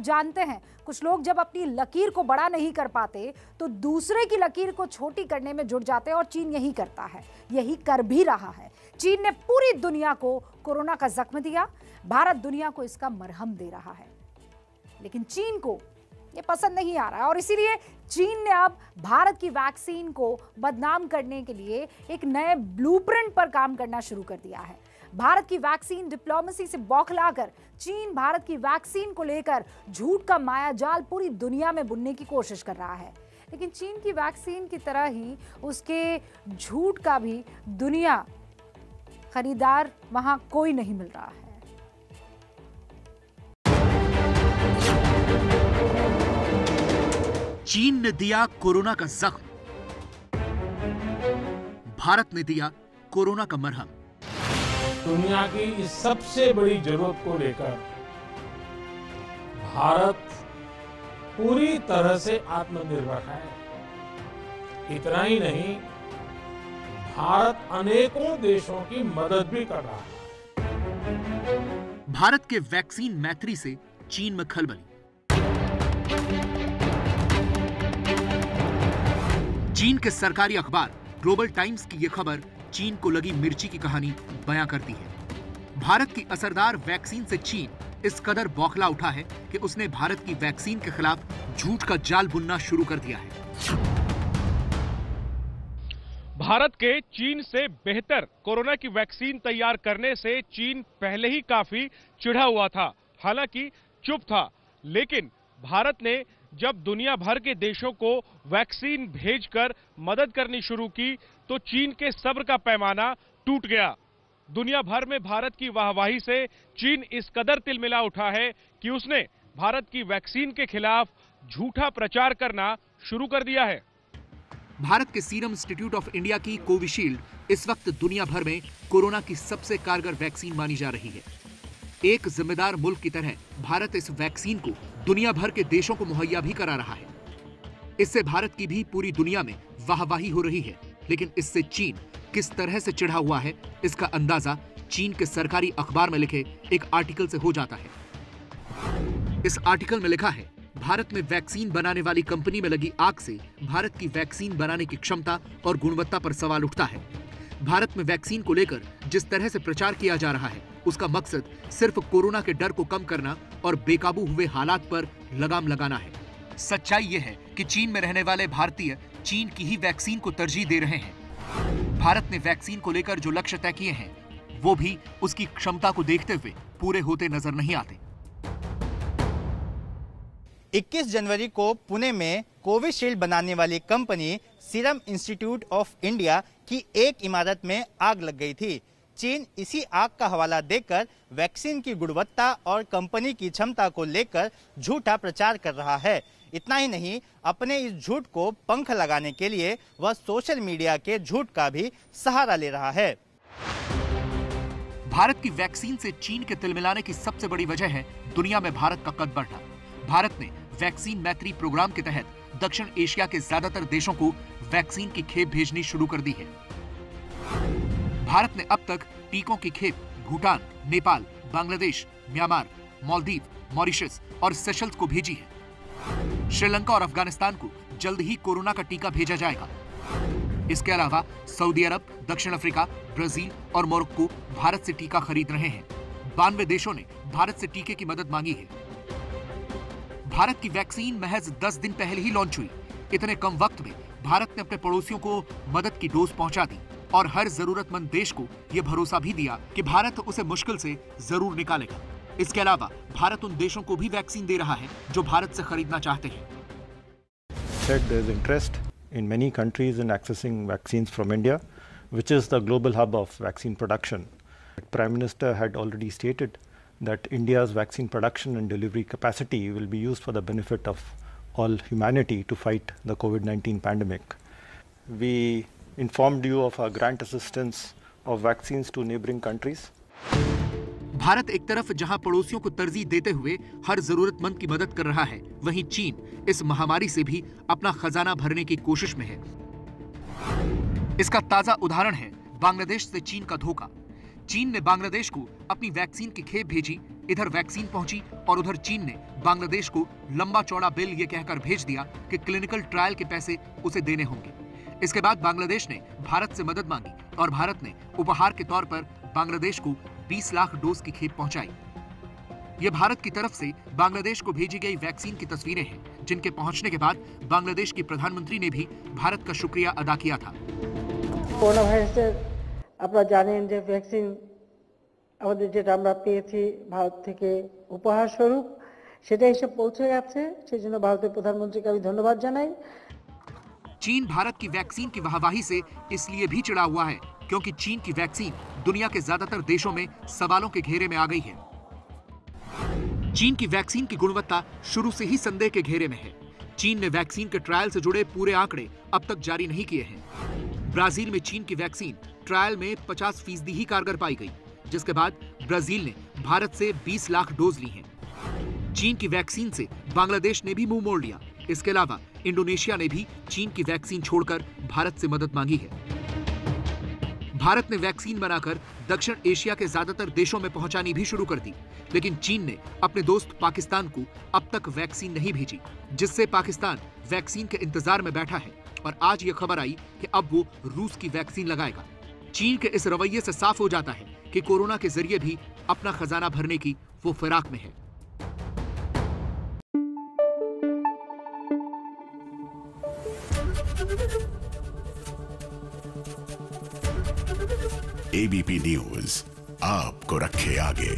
जानते हैं, कुछ लोग जब अपनी लकीर को बड़ा नहीं कर पाते तो दूसरे की लकीर को छोटी करने में जुट जाते हैं और चीन यही करता है, यही कर भी रहा है। चीन ने पूरी दुनिया को कोरोना का जख्म दिया, भारत दुनिया को इसका मरहम दे रहा है, लेकिन चीन को ये पसंद नहीं आ रहा है और इसीलिए चीन ने अब भारत की वैक्सीन को बदनाम करने के लिए एक नए ब्लूप्रिंट पर काम करना शुरू कर दिया है। भारत की वैक्सीन डिप्लोमेसी से बौखलाकर चीन भारत की वैक्सीन को लेकर झूठ का मायाजाल पूरी दुनिया में बुनने की कोशिश कर रहा है, लेकिन चीन की वैक्सीन की तरह ही उसके झूठ का भी दुनिया खरीदार वहां कोई नहीं मिल रहा है। चीन ने दिया कोरोना का जख्म, भारत ने दिया कोरोना का मरहम। दुनिया की इस सबसे बड़ी जरूरत को लेकर भारत पूरी तरह से आत्मनिर्भर है। इतना ही नहीं, भारत अनेकों देशों की मदद भी कर रहा है। भारत के वैक्सीन मैत्री से चीन में खलबली। चीन के सरकारी अखबार ग्लोबल टाइम्स की यह खबर चीन को लगी मिर्ची की कहानी बयां करती है। भारत की असरदार वैक्सीन से चीन इस कदर बौखला उठा है कि उसने भारत की वैक्सीन के खिलाफ झूठ का जाल बुनना शुरू कर दिया है। भारत के चीन से बेहतर कोरोना की वैक्सीन तैयार करने से चीन पहले ही काफी चिढ़ा हुआ था, हालांकि चुप था, लेकिन भारत ने जब दुनिया भर के देशों को वैक्सीन भेजकर मदद करनी शुरू की तो चीन के सब्र का पैमाना टूट गया। दुनिया भर में भारत की वाहवाही से चीन इस कदर तिलमिला उठा है कि उसने भारत की वैक्सीन के खिलाफ झूठा प्रचार करना शुरू कर दिया है। भारत के सीरम इंस्टीट्यूट ऑफ इंडिया की कोविशील्ड इस वक्त दुनिया भर में कोरोना की सबसे कारगर वैक्सीन मानी जा रही है। एक जिम्मेदार मुल्क की तरह भारत इस वैक्सीन को दुनिया भर के देशों को मुहैया भी करा रहा है। इससे भारत की भी पूरी दुनिया में वाहवाही हो रही है, लेकिन इससे चीन किस तरह से चिढ़ा हुआ है इसका अंदाजा चीन के सरकारी अखबार में लिखे एक आर्टिकल से हो जाता है। इस आर्टिकल में लिखा है, भारत में वैक्सीन बनाने वाली कंपनी में लगी आग से भारत की वैक्सीन बनाने की क्षमता और गुणवत्ता पर सवाल उठता है। भारत में वैक्सीन को लेकर जिस तरह से प्रचार किया जा रहा है उसका मकसद सिर्फ कोरोना के डर को कम करना और बेकाबू हुए हालात पर लगाम लगाना है। सच्चाई यह है कि चीन में रहने वाले भारतीय चीन की ही वैक्सीन को तरजीह दे रहे हैं। भारत ने वैक्सीन को लेकर जो लक्ष्य तय किए हैं वो भी उसकी क्षमता को देखते हुए पूरे होते नजर नहीं आते। 21 जनवरी को पुणे में कोविशील्ड बनाने वाली company serum institute of India की एक इमारत में आग लग गई थी। चीन इसी आग का हवाला देकर वैक्सीन की गुणवत्ता और कंपनी की क्षमता को लेकर झूठा प्रचार कर रहा है। इतना ही नहीं, अपने इस झूठ को पंख लगाने के लिए वह सोशल मीडिया के झूठ का भी सहारा ले रहा है। भारत की वैक्सीन से चीन के तिलमिलाने की सबसे बड़ी वजह है दुनिया में भारत का कद बढ़ना। भारत ने वैक्सीन मैत्री प्रोग्राम के तहत दक्षिण एशिया के ज्यादातर देशों को वैक्सीन की खेप भेजनी शुरू कर दी है। भारत ने अब तक टीकों की खेप भूटान, नेपाल, बांग्लादेश, म्यांमार, मालदीव, मॉरिशस और सेशल्स को भेजी है। श्रीलंका और अफगानिस्तान को जल्द ही कोरोना का टीका भेजा जाएगा। इसके अलावा सऊदी अरब, दक्षिण अफ्रीका, ब्राजील और मोरक्को भारत से टीका खरीद रहे हैं। 92 देशों ने भारत से टीके की मदद मांगी है। भारत की वैक्सीन महज 10 दिन पहले ही लॉन्च हुई। इतने कम वक्त में भारत ने अपने पड़ोसियों को मदद की डोज पहुंचा दी और हर जरूरतमंद देश को यह भरोसा भी दिया कि भारत उसे मुश्किल से जरूर निकालेगा। इसके अलावा भारत उन देशों को भी वैक्सीन दे रहा है जो भारत से खरीदना चाहते हैं। There is interest in many countries in accessing vaccines from India, which is the global hub of vaccine production. The Prime Minister had already stated that India's vaccine production and delivery capacity will be used for the benefit of all humanity to fight the COVID-19 pandemic. We informed you of our grant assistance of vaccines to neighboring countries. Bharat एक तरफ जहां पड़ोसियों को तरजीह देते हुए हर जरूरतमंद की मदद कर रहा है, वहीं चीन इस महामारी से भी अपना खजाना भरने की कोशिश में है। इसका ताजा उदाहरण है बांग्लादेश से चीन का धोखा। चीन ने बांग्लादेश को अपनी वैक्सीन की खेप भेजी, इधर वैक्सीन पहुंची और उधर चीन ने बांग्लादेश को लंबा चौड़ा बिल ये कहकर भेज दिया कि क्लिनिकल ट्रायल के पैसे उसे देने होंगे। इसके बाद बांग्लादेश ने भारत से मदद मांगी और भारत ने उपहार के तौर पर बांग्लादेश को 20 लाख डोज की खेप पहुंचाई। ये भारत की तरफ से बांग्लादेश को भेजी गई वैक्सीन की तस्वीरें हैं, जिनके पहुंचने के बाद बांग्लादेश की प्रधानमंत्री ने भी भारत का शुक्रिया अदा किया था। করোনা ভাইরাসের আপনারা জানেন যে ভ্যাকসিন আমাদের যেটা আমরা পেয়েছি ভারত থেকে উপহার স্বরূপ সেটা এসে পৌঁছে গেছে, সেজন্য ভারতের প্রধানমন্ত্রীকে আমি ধন্যবাদ জানাই। चीन भारत की वैक्सीन की वाहवाही से इसलिए भी चिढ़ा हुआ है क्योंकि चीन की वैक्सीन दुनिया के ज्यादातर देशों में सवालों के घेरे में आ गई है। चीन की वैक्सीन की गुणवत्ता शुरू से ही संदेह के घेरे में है। चीन ने वैक्सीन के ट्रायल से जुड़े पूरे आंकड़े अब तक जारी नहीं किए हैं। ब्राजील में चीन की वैक्सीन ट्रायल में 50% ही कारगर पाई गई, जिसके बाद ब्राजील ने भारत से 20 लाख डोज ली हैं। चीन की वैक्सीन से बांग्लादेश ने भी मुंह मोड़ लिया। इसके अलावा इंडोनेशिया ने भी चीन की वैक्सीन छोड़कर भारत से मदद मांगी है। भारत ने वैक्सीन बनाकर दक्षिण एशिया के ज्यादातर देशों में पहुंचानी भी शुरू कर दी, लेकिन चीन ने अपने दोस्त पाकिस्तान को अब तक वैक्सीन नहीं भेजी, जिससे पाकिस्तान वैक्सीन के इंतजार में बैठा है और आज यह खबर आई कि अब वो रूस की वैक्सीन लगाएगा। चीन के इस रवैये से साफ हो जाता है कि कोरोना के जरिए भी अपना खजाना भरने की वो फिराक में है। एबीपी न्यूज आपको रखे आगे।